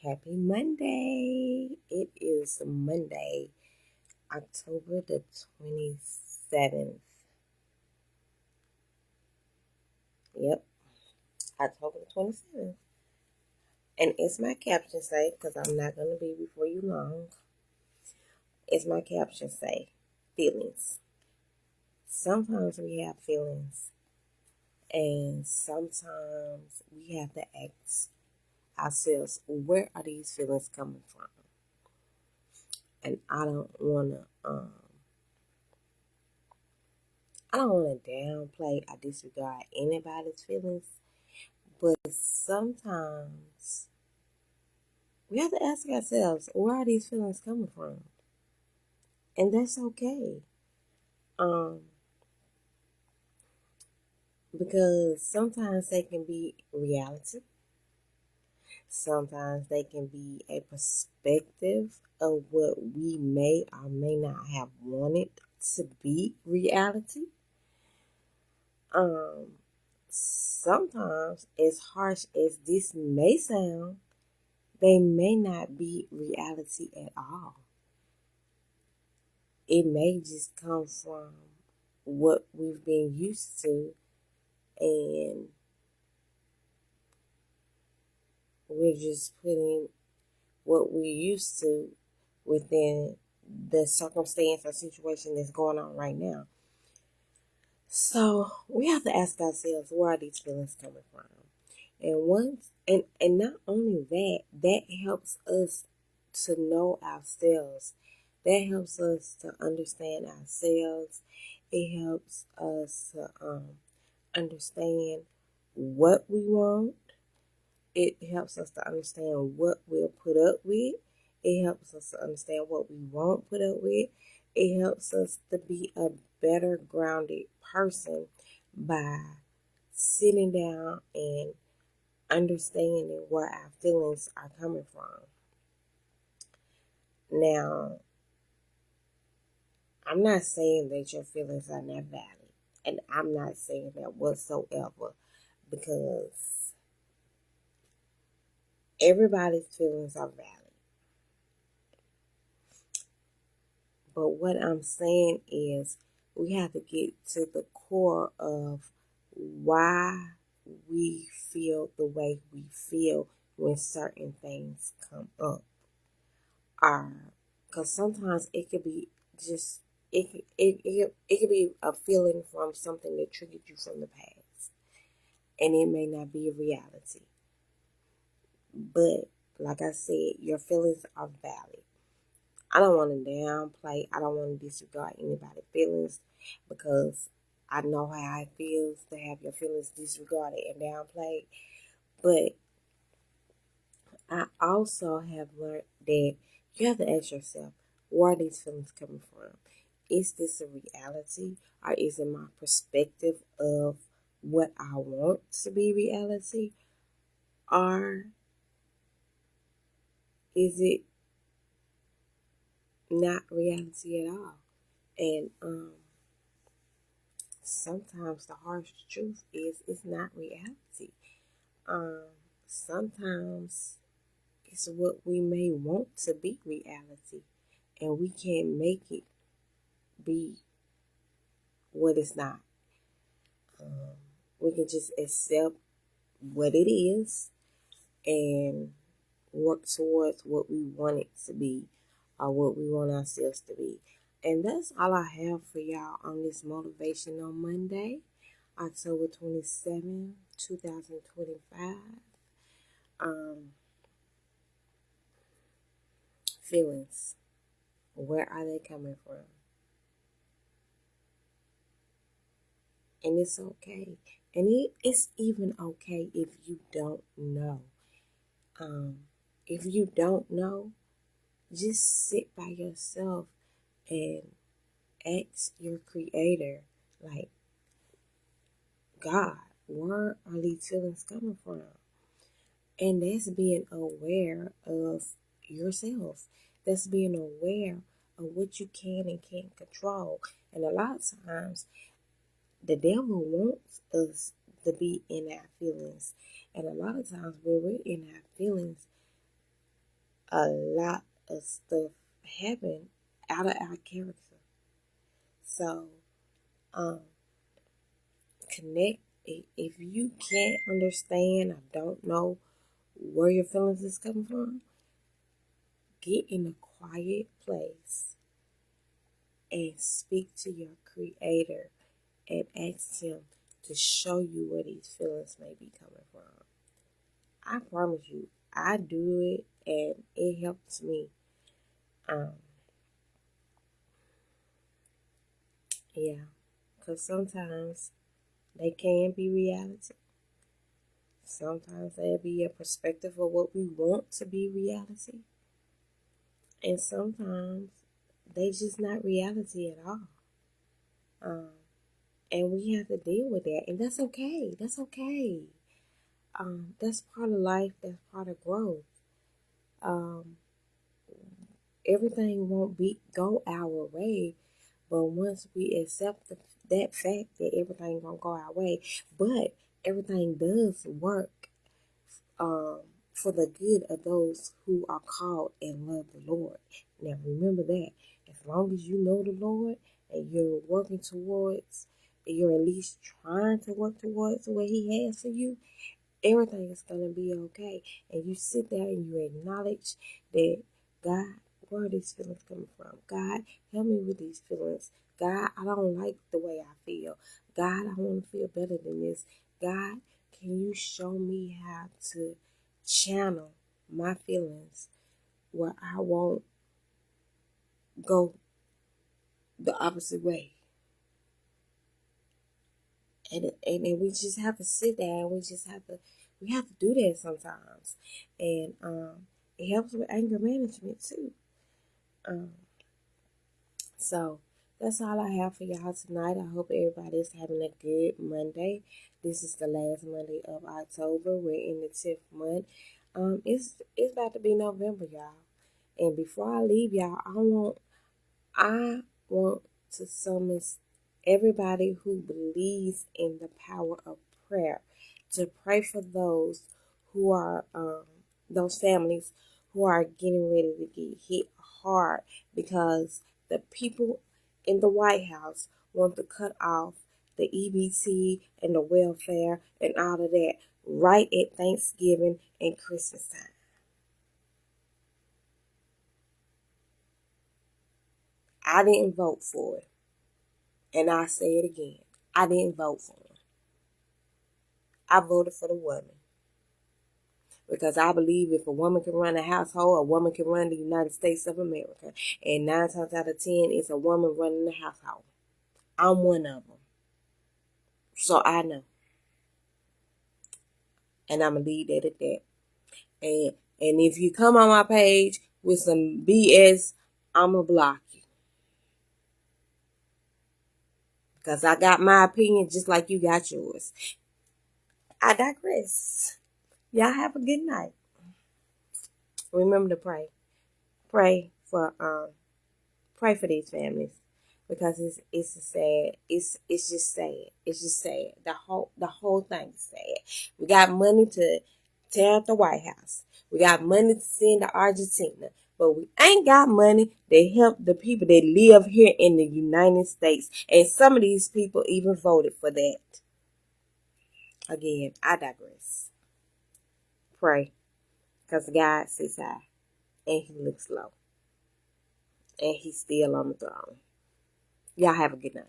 Happy Monday. It is Monday, October the 27th. Yep, October the 27th. And it's my caption say, because I'm not going to be before you long. It's my caption say, feelings. Sometimes we have feelings, and sometimes we have to ask ourselves, where are these feelings coming from? And I don't want to downplay or disregard anybody's feelings, but sometimes we have to ask ourselves, where are these feelings coming from? And that's okay. Um, because sometimes they can be reality. Sometimes they can be a perspective of what we may or may not have wanted to be reality. Um, Sometimes, as harsh as this may sound, they may not be reality at all. It may just come from what we've been used to, and we're just putting what we're used to within the circumstance or situation that's going on right now. So we have to ask ourselves, where are these feelings coming from? And not only that, that helps us to know ourselves. That helps us to understand ourselves. It helps us to understand what we want. It helps us to understand what we'll put up with. It helps us to understand what we won't put up with. It helps us to be a better grounded person by sitting down and understanding where our feelings are coming from. Now, I'm not saying that your feelings are not valid, and I'm not saying that whatsoever, because everybody's feelings are valid. But what I'm saying is we have to get to the core of why we feel the way we feel when certain things come up. Because sometimes it could be just it could be a feeling from something that triggered you from the past, and it may not be a reality. But like I said, your feelings are valid. I don't want to downplay. I don't want to disregard anybody's feelings, because I know how it feels to have your feelings disregarded and downplayed. But I also have learned that you have to ask yourself, where are these feelings coming from? Is this a reality, or is it my perspective of what I want to be reality? Or is it not reality at all? And sometimes the harsh truth is it's not reality. Um, Sometimes it's what we may want to be reality, and we can't make it be what it's not. Um, we can just accept what it is and work towards what we want it to be, or what we want ourselves to be. And that's all I have for y'all on this Motivational Monday, October 27, 2025. Um, Feelings. Where are they coming from? And it's okay. And it's even okay if you don't know. Um, if you don't know, just sit by yourself and ask your creator, like, God, where are these feelings coming from? And that's being aware of yourself. That's being aware of what you can and can't control. And a lot of times, the devil wants us to be in our feelings. And a lot of times, when we're in our feelings, a lot of stuff happen out of our character. So, um, connect. If you can't understand or don't know where your feelings is coming from, get in a quiet place and speak to your creator and ask him to show you where these feelings may be coming from. I promise you, I do it and it helps me. Um, yeah, because sometimes they can be reality. Sometimes they'll be a perspective of what we want to be reality. And sometimes they just not reality at all. Um, and we have to deal with that. And that's okay. That's okay. That's part of life. That's part of growth. Um, Everything won't go our way, but once we accept that fact that everything won't go our way, but everything does work um, for the good of those who are called and love the Lord. Now remember that as long as you know the Lord and you're working towards, you're at least trying to work towards what He has for you, everything is going to be okay. And you sit there and you acknowledge that, God, where are these feelings coming from? God, help me with these feelings. God, I don't like the way I feel. God, I want to feel better than this. God, can you show me how to channel my feelings where I won't go the opposite way? And we just have to sit there and we have to do that sometimes. And it helps with anger management too. Um, so that's all I have for y'all tonight. I hope everybody's having a good Monday. This is the last Monday of October. We're in the 10th month. It's about to be November, y'all. And before I leave y'all, I want to summons everybody who believes in the power of prayer to pray for who are those families who are getting ready to get hit hard because the people in the White House want to cut off the EBT and the welfare and all of that right at Thanksgiving and Christmas time. I didn't vote for it. And I say it again. I didn't vote for him. I voted for the woman. Because I believe if a woman can run a household, a woman can run the United States of America. And 9 times out of 10, it's a woman running the household. I'm one of them. So I know. And I'm going to leave that at that. And if you come on my page with some BS, I'm going to block you. Because I got my opinion just like you got yours. I digress. Y'all have a good night. Remember to pray. Pray for these families because it's sad. It's just sad. It's just sad. The whole thing is sad. We got money to tear up the White House. We got money to send to Argentina. But we ain't got money to help the people that live here in the United States. And some of these people even voted for that. Again, I digress. Pray. Because God sits high. And He looks low. And He's still on the throne. Y'all have a good night.